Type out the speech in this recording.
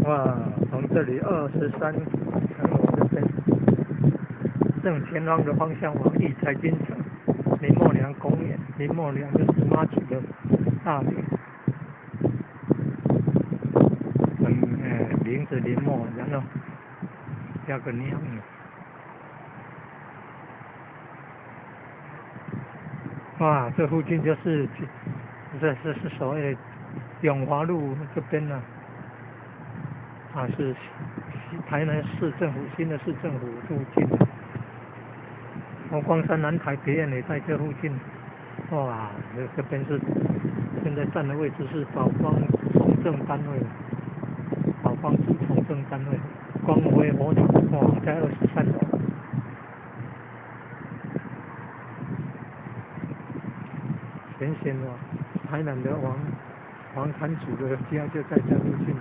哇，从这里23层楼这边，正前方的方向往义财金城、林默娘公园，林默娘就是妈祖的大名，名字林默，然后加个娘。哇，这附近就是这是所谓的永华路这边呢，是台南市政府新的市政府附近。光山南台别院也在这附近。哇，这边是现在站的位置是宝光从政单位，宝光市从政单位，光辉火场，哇，在23楼。显哇，台南的王坛主的家就在这附近。